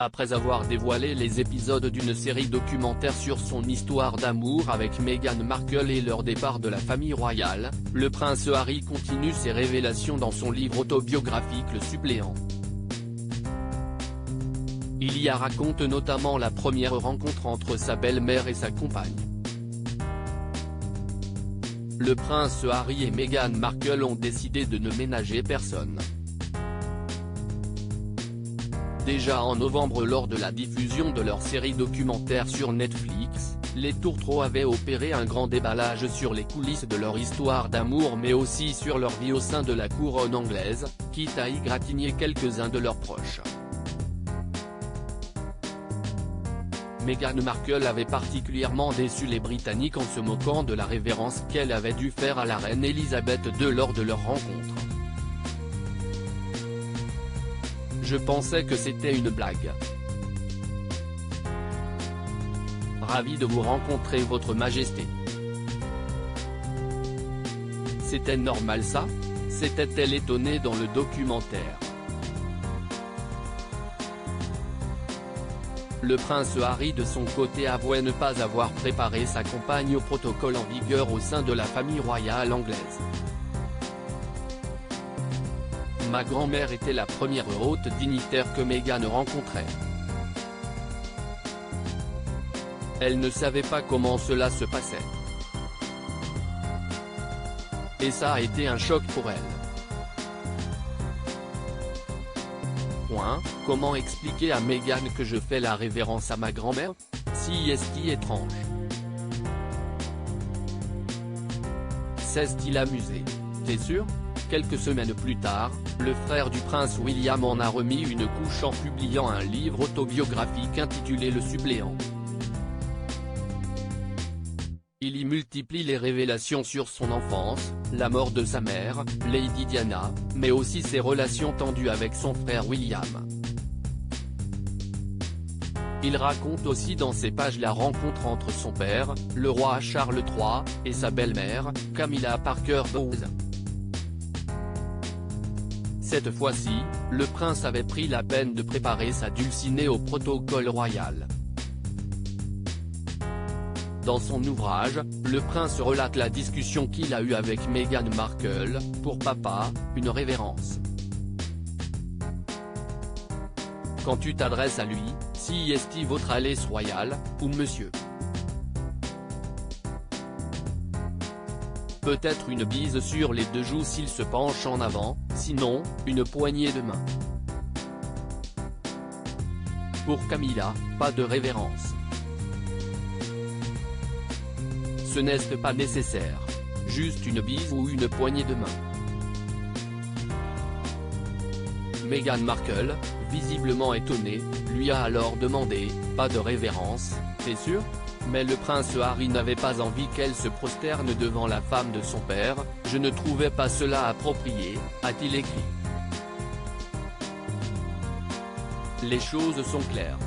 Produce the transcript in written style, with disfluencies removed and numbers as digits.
Après avoir dévoilé les épisodes d'une série documentaire sur son histoire d'amour avec Meghan Markle et leur départ de la famille royale, le prince Harry continue ses révélations dans son livre autobiographique Le Suppléant. Il y raconte notamment la première rencontre entre sa belle-mère et sa compagne. Le prince Harry et Meghan Markle ont décidé de ne ménager personne. Déjà en novembre lors de la diffusion de leur série documentaire sur Netflix, les Tourtereaux avaient opéré un grand déballage sur les coulisses de leur histoire d'amour mais aussi sur leur vie au sein de la couronne anglaise, quitte à égratigner quelques-uns de leurs proches. Meghan Markle avait particulièrement déçu les Britanniques en se moquant de la révérence qu'elle avait dû faire à la reine Elisabeth II lors de leur rencontre. Je pensais que c'était une blague. Ravi de vous rencontrer Votre Majesté. C'était normal ça ? S'était-elle étonnée dans le documentaire. Le prince Harry de son côté avouait ne pas avoir préparé sa compagne au protocole en vigueur au sein de la famille royale anglaise. Ma grand-mère était la première haute dignitaire que Meghan rencontrait. Elle ne savait pas comment cela se passait. Et ça a été un choc pour elle. Comment expliquer à Meghan que je fais la révérence à ma grand-mère ? Si est-ce étrange. S'est-il amusé ? T'es sûr ? Quelques semaines plus tard, le frère du prince William en a remis une couche en publiant un livre autobiographique intitulé Le Suppléant. Il y multiplie les révélations sur son enfance, la mort de sa mère, Lady Diana, mais aussi ses relations tendues avec son frère William. Il raconte aussi dans ces pages la rencontre entre son père, le roi Charles III, et sa belle-mère, Camilla Parker Bowles. Cette fois-ci, le prince avait pris la peine de préparer sa dulcinée au protocole royal. Dans son ouvrage, le prince relate la discussion qu'il a eue avec Meghan Markle, pour papa, une révérence. Quand tu t'adresses à lui, si est-il votre Altesse royale, ou monsieur. Peut-être une bise sur les deux joues s'il se penche en avant, sinon, une poignée de main. Pour Camilla, pas de révérence. Ce n'est pas nécessaire. Juste une bise ou une poignée de main. Meghan Markle, visiblement étonnée, lui a alors demandé « Pas de révérence, t'es sûr ?» Mais le prince Harry n'avait pas envie qu'elle se prosterne devant la femme de son père, « Je ne trouvais pas cela approprié », a-t-il écrit. Les choses sont claires.